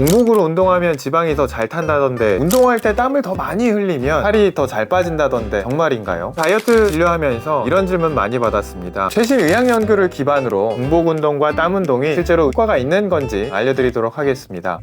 공복으로 운동하면 지방이 더 잘 탄다던데 운동할 때 땀을 더 많이 흘리면 살이 더 잘 빠진다던데 정말인가요? 다이어트 진료하면서 이런 질문 많이 받았습니다. 최신 의학 연구를 기반으로 공복 운동과 땀 운동이 실제로 효과가 있는 건지 알려드리도록 하겠습니다.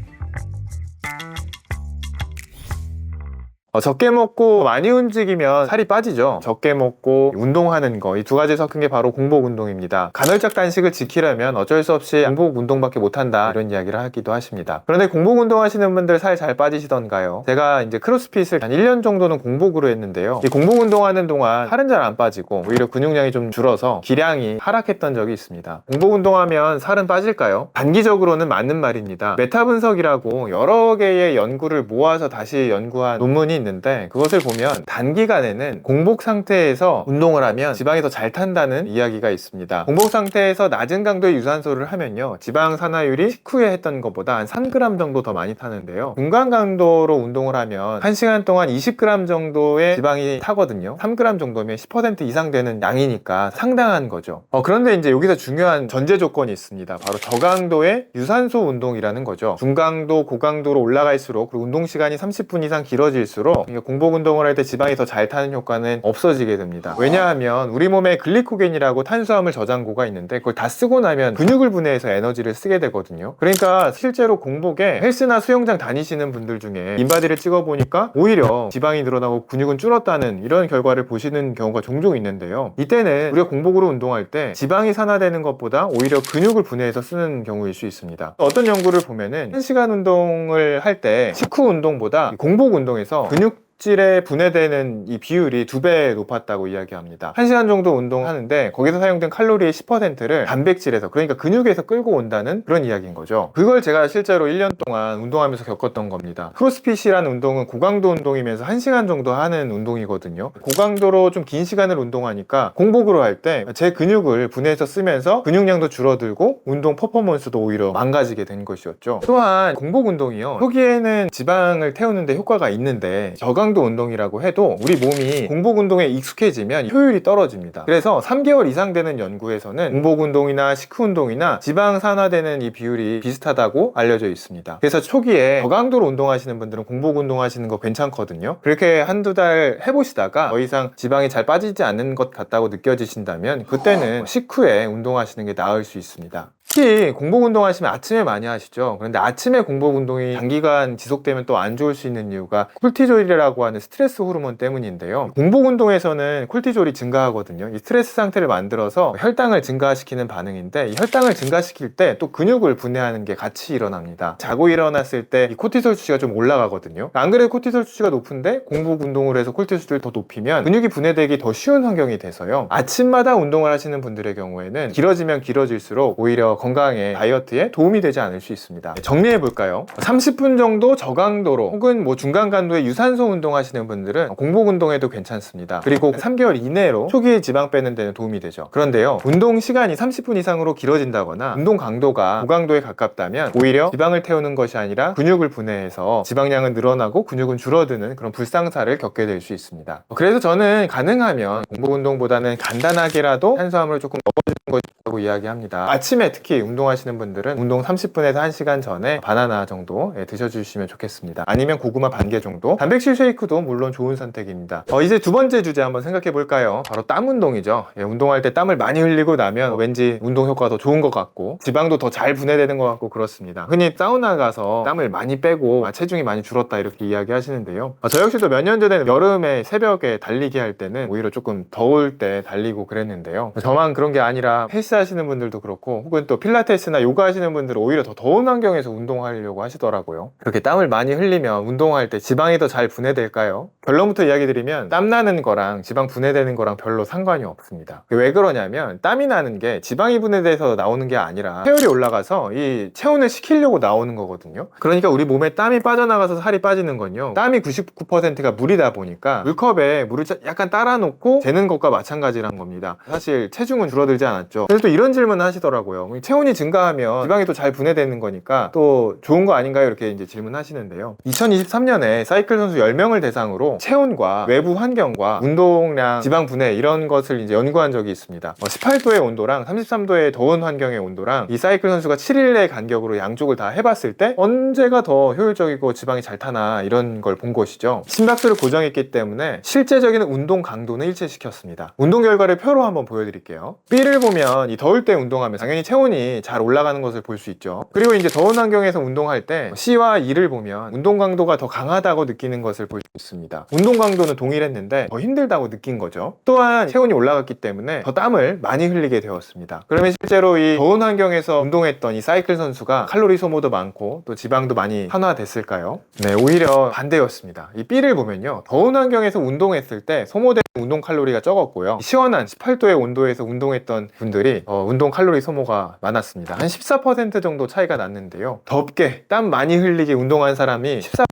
적게 먹고 많이 움직이면 살이 빠지죠. 적게 먹고 운동하는 거, 이 두 가지 섞은 게 바로 공복 운동입니다. 간헐적 단식을 지키려면 어쩔 수 없이 공복 운동밖에 못한다, 이런 이야기를 하기도 하십니다. 그런데 공복 운동 하시는 분들 살 잘 빠지시던가요? 제가 이제 크로스핏을 한 1년 정도는 공복으로 했는데요, 이 공복 운동하는 동안 살은 잘 안 빠지고 오히려 근육량이 좀 줄어서 기량이 하락했던 적이 있습니다. 공복 운동하면 살은 빠질까요? 단기적으로는 맞는 말입니다. 메타 분석이라고 여러 개의 연구를 모아서 다시 연구한 논문이 있는데, 그것을 보면 단기간에는 공복 상태에서 운동을 하면 지방이 더 잘 탄다는 이야기가 있습니다. 공복 상태에서 낮은 강도의 유산소를 하면요, 지방 산화율이 식후에 했던 것보다 한 3g 정도 더 많이 타는데요, 중간 강도로 운동을 하면 1시간 동안 20g 정도의 지방이 타거든요. 3g 정도면 10% 이상 되는 양이니까 상당한 거죠. 그런데 이제 여기서 중요한 전제 조건이 있습니다. 바로 저강도의 유산소 운동이라는 거죠. 중강도, 고강도로 올라갈수록, 그리고 운동 시간이 30분 이상 길어질수록 공복 운동을 할 때 지방이 더 잘 타는 효과는 없어지게 됩니다. 왜냐하면 우리 몸에 글리코겐이라고 탄수화물 저장고가 있는데, 그걸 다 쓰고 나면 근육을 분해해서 에너지를 쓰게 되거든요. 그러니까 실제로 공복에 헬스나 수영장 다니시는 분들 중에 인바디를 찍어보니까 오히려 지방이 늘어나고 근육은 줄었다는 이런 결과를 보시는 경우가 종종 있는데요, 이때는 우리가 공복으로 운동할 때 지방이 산화되는 것보다 오히려 근육을 분해해서 쓰는 경우일 수 있습니다. 어떤 연구를 보면은 1시간 운동을 할 때 식후 운동보다 공복 운동에서 근육질에 분해되는 이 비율이 2배 높았다고 이야기합니다. 1시간 정도 운동하는데 거기서 사용된 칼로리의 10%를 단백질에서, 그러니까 근육에서 끌고 온다는 그런 이야기인 거죠. 그걸 제가 실제로 1년 동안 운동하면서 겪었던 겁니다. 크로스핏이라는 운동은 고강도 운동이면서 1시간 정도 하는 운동이거든요. 고강도로 좀 긴 시간을 운동하니까 공복으로 할 때 제 근육을 분해해서 쓰면서 근육량도 줄어들고 운동 퍼포먼스도 오히려 망가지게 된 것이었죠. 또한 공복 운동이요, 초기에는 지방을 태우는데 효과가 있는데 저강도 운동이라고 해도 우리 몸이 공복 운동에 익숙해지면 효율이 떨어집니다. 그래서 3개월 이상 되는 연구에서는 공복 운동이나 식후 운동이나 지방 산화되는 이 비율이 비슷하다고 알려져 있습니다. 그래서 초기에 저강도로 운동하시는 분들은 공복 운동하시는 거 괜찮거든요. 그렇게 한두 달 해보시다가 더 이상 지방이 잘 빠지지 않는 것 같다고 느껴지신다면 그때는 식후에 운동하시는 게 나을 수 있습니다. 특히 공복 운동 하시면 아침에 많이 하시죠. 그런데 아침에 공복 운동이 장기간 지속되면 또 안 좋을 수 있는 이유가 콜티졸이라고 하는 스트레스 호르몬 때문인데요, 공복 운동에서는 콜티졸이 증가하거든요. 이 스트레스 상태를 만들어서 혈당을 증가시키는 반응인데, 이 혈당을 증가시킬 때 또 근육을 분해하는 게 같이 일어납니다. 자고 일어났을 때 이 코티솔 수치가 좀 올라가거든요. 안 그래도 코티솔 수치가 높은데 공복 운동을 해서 코티솔 수치를 더 높이면 근육이 분해되기 더 쉬운 환경이 돼서요, 아침마다 운동을 하시는 분들의 경우에는 길어지면 길어질수록 오히려 건강에, 다이어트에 도움이 되지 않을 수 있습니다. 정리해 볼까요? 30분 정도 저강도로 혹은 중간 강도의 유산소 운동 하시는 분들은 공복 운동해도 괜찮습니다. 그리고 3개월 이내로 초기 지방 빼는 데는 도움이 되죠. 그런데요, 운동 시간이 30분 이상으로 길어진다거나 운동 강도가 고강도에 가깝다면 오히려 지방을 태우는 것이 아니라 근육을 분해해서 지방량은 늘어나고 근육은 줄어드는 그런 불상사를 겪게 될 수 있습니다. 그래서 저는 가능하면 공복 운동보다는 간단하게라도 탄수화물을 조금 넣어주는 것이라고 이야기합니다. 아침에 특히 운동하시는 분들은 운동 30분에서 1시간 전에 바나나 정도 드셔주시면 좋겠습니다. 아니면 고구마 반 개 정도. 단백질 쉐이크도 물론 좋은 선택입니다. 이제 두 번째 주제 한번 생각해 볼까요? 바로 땀 운동이죠. 운동할 때 땀을 많이 흘리고 나면 왠지 운동 효과가 더 좋은 것 같고 지방도 더 잘 분해되는 것 같고 그렇습니다. 흔히 사우나 가서 땀을 많이 빼고 체중이 많이 줄었다 이렇게 이야기 하시는데요, 저 역시도 몇 년 전에 여름에 새벽에 달리기 할 때는 오히려 조금 더울 때 달리고 그랬는데요, 저만 그런 게 아니라 헬스 하시는 분들도 그렇고 혹은 또 필라테스나 요가 하시는 분들은 오히려 더 더운 환경에서 운동하려고 하시더라고요. 그렇게 땀을 많이 흘리면 운동할 때 지방이 더 잘 분해될까요? 결론부터 이야기 드리면 땀 나는 거랑 지방 분해되는 거랑 별로 상관이 없습니다. 왜 그러냐면 땀이 나는 게 지방이 분해돼서 나오는 게 아니라 체열이 올라가서 이 체온을 식히려고 나오는 거거든요. 그러니까 우리 몸에 땀이 빠져나가서 살이 빠지는 건요, 땀이 99%가 물이다 보니까 물컵에 물을 약간 따라 놓고 재는 것과 마찬가지란 겁니다. 사실 체중은 줄어들지 않았죠. 그래서 또 이런 질문을 하시더라고요. 체온이 증가하면 지방이 또 잘 분해되는 거니까 또 좋은 거 아닌가요? 이렇게 이제 질문하시는데요. 2023년에 사이클 선수 10명을 대상으로 체온과 외부 환경과 운동량, 지방 분해 이런 것을 이제 연구한 적이 있습니다. 18도의 온도랑 33도의 더운 환경의 온도랑 이 사이클 선수가 7일의 간격으로 양쪽을 다 해봤을 때 언제가 더 효율적이고 지방이 잘 타나 이런 걸 본 것이죠. 심박수를 고정했기 때문에 실제적인 운동 강도는 일치시켰습니다. 운동 결과를 표로 한번 보여드릴게요. B를 보면 이 더울 때 운동하면 당연히 체온이 잘 올라가는 것을 볼 수 있죠. 그리고 이제 더운 환경에서 운동할 때 C와 E를 보면 운동 강도가 더 강하다고 느끼는 것을 볼 수 있습니다. 운동 강도는 동일했는데 더 힘들다고 느낀 거죠. 또한 체온이 올라갔기 때문에 더 땀을 많이 흘리게 되었습니다. 그러면 실제로 이 더운 환경에서 운동했던 이 사이클 선수가 칼로리 소모도 많고 또 지방도 많이 환화됐을까요? 네, 오히려 반대였습니다. 이 B를 보면요, 더운 환경에서 운동했을 때 소모된 운동 칼로리가 적었고요, 시원한 18도의 온도에서 운동했던 분들이 운동 칼로리 소모가 많았습니다. 한 14% 정도 차이가 났는데요, 덥게 땀 많이 흘리게 운동한 사람이 14%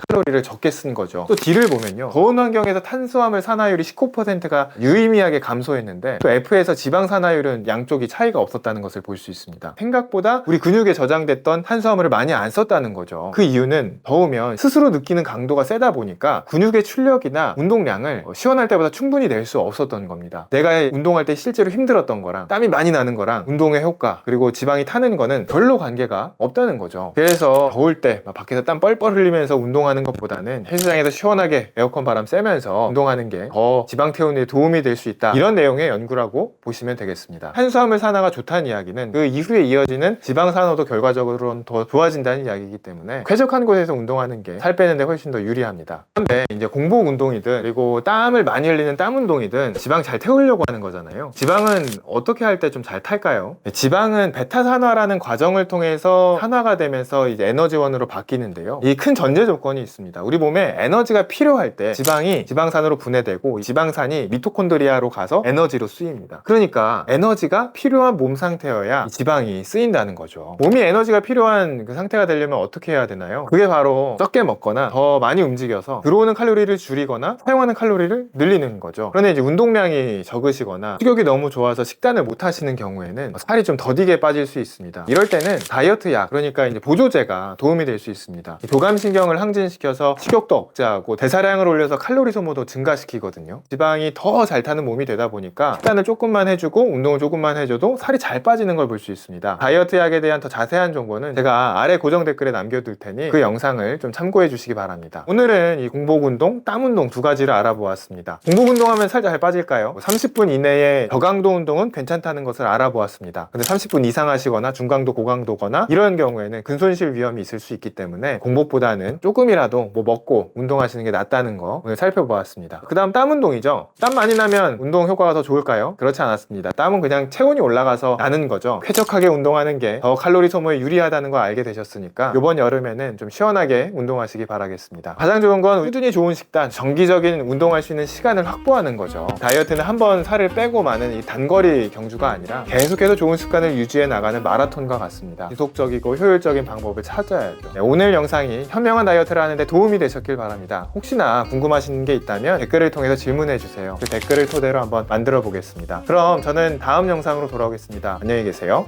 칼로리를 적게 쓴 거죠. 또 D를 보면요, 더운 환경에서 탄수화물 산화율이 19%가 유의미하게 감소했는데 또 F에서 지방 산화율은 양쪽이 차이가 없었다는 것을 볼 수 있습니다. 생각보다 우리 근육에 저장됐던 탄수화물을 많이 안 썼다는 거죠. 그 이유는 더우면 스스로 느끼는 강도가 세다 보니까 근육의 출력이나 운동량을 시원할 때보다 충분히 낼 수 없었던 겁니다. 내가 운동할 때 실제로 힘들었던 거랑 땀이 많이 나는 거랑 운동의 효과 그리고 지방이 타는 거는 별로 관계가 없다는 거죠. 그래서 더울 때 밖에서 땀 뻘뻘 흘리면서 운동하는 것보다는 헬스장에서 시원하게 에어컨 바람 쐬면서 운동하는 게 더 지방 태우는 데 도움이 될 수 있다, 이런 내용의 연구라고 보시면 되겠습니다. 탄수화물 산화가 좋다는 이야기는 그 이후에 이어지는 지방 산화도 결과적으로는 더 좋아진다는 이야기이기 때문에 쾌적한 곳에서 운동하는 게 살 빼는 데 훨씬 더 유리합니다. 그런데 이제 공복 운동이든 그리고 땀을 많이 흘리는 땀 운동이든 지방 잘 태우려고 하는 거잖아요. 지방은 어떻게 할 때 좀 잘 탈까요? 지방은 베타 산화라는 과정을 통해서 산화가 되면서 이제 에너지원으로 바뀌는데요, 이 큰 전제 조건이 있습니다. 우리 몸에 에너지가 필요할 때 지방이 지방산으로 분해되고 이 지방산이 미토콘드리아로 가서 에너지로 쓰입니다. 그러니까 에너지가 필요한 몸 상태여야 이 지방이 쓰인다는 거죠. 몸이 에너지가 필요한 그 상태가 되려면 어떻게 해야 되나요? 그게 바로 적게 먹거나 더 많이 움직여서 들어오는 칼로리를 줄이거나 사용하는 칼로리를 늘리는 거죠. 그런데 이제 운동량이 적으시거나 식욕이 너무 좋아서 식단을 못 하시는 경우에는 살이 좀 더디게 빠질 수 있습니다. 이럴 때는 다이어트 약, 그러니까 이제 보조제가 도움이 될 수 있습니다. 교감신경을 항진시켜서 식욕도 억제하고 대사량을 올려서 칼로리 소모도 증가시키거든요. 지방이 더 잘 타는 몸이 되다 보니까 식단을 조금만 해주고 운동을 조금만 해줘도 살이 잘 빠지는 걸 볼 수 있습니다. 다이어트 약에 대한 더 자세한 정보는 제가 아래 고정 댓글에 남겨둘 테니 그 영상을 좀 참고해 주시기 바랍니다. 오늘은 이 공복운동, 땀운동 두 가지를 알아보았습니다. 공복운동하면 살 잘 빠질까요? 30분 이내에 저강도 운동은 괜찮다는 것을 알아보았습니다. 근데 30분 이상 하시거나 중강도, 고강도거나 이런 경우에는 근손실 위험이 있을 수 있기 때문에 공복보다는 조금이라도 먹고 운동하시는 게 낫다는 거 오늘 살펴보았습니다. 그 다음 땀 운동이죠. 땀 많이 나면 운동 효과가 더 좋을까요? 그렇지 않았습니다. 땀은 그냥 체온이 올라가서 나는 거죠. 쾌적하게 운동하는 게 더 칼로리 소모에 유리하다는 걸 알게 되셨으니까 이번 여름에는 좀 시원하게 운동하시기 바라겠습니다. 가장 좋은 건 꾸준히 좋은 식단, 정기적인 운동할 수 있는 시간을 확보하는 거죠. 다이어트는 한번 살을 빼고 마는 이 단거리 경주가 아니라 계속해서 좋은 습관을 유지해 나가는 마라톤과 같습니다. 지속적이고 효율적인 방법을 찾아야죠. 네, 오늘 영상이 현명한 다이어트를 하는데 도움이 되셨길 바랍니다. 혹시나 궁금하신 게 있다면 댓글을 통해서 질문해 주세요. 그 댓글을 토대로 한번 만들어 보겠습니다. 그럼 저는 다음 영상으로 돌아오겠습니다. 안녕히 계세요.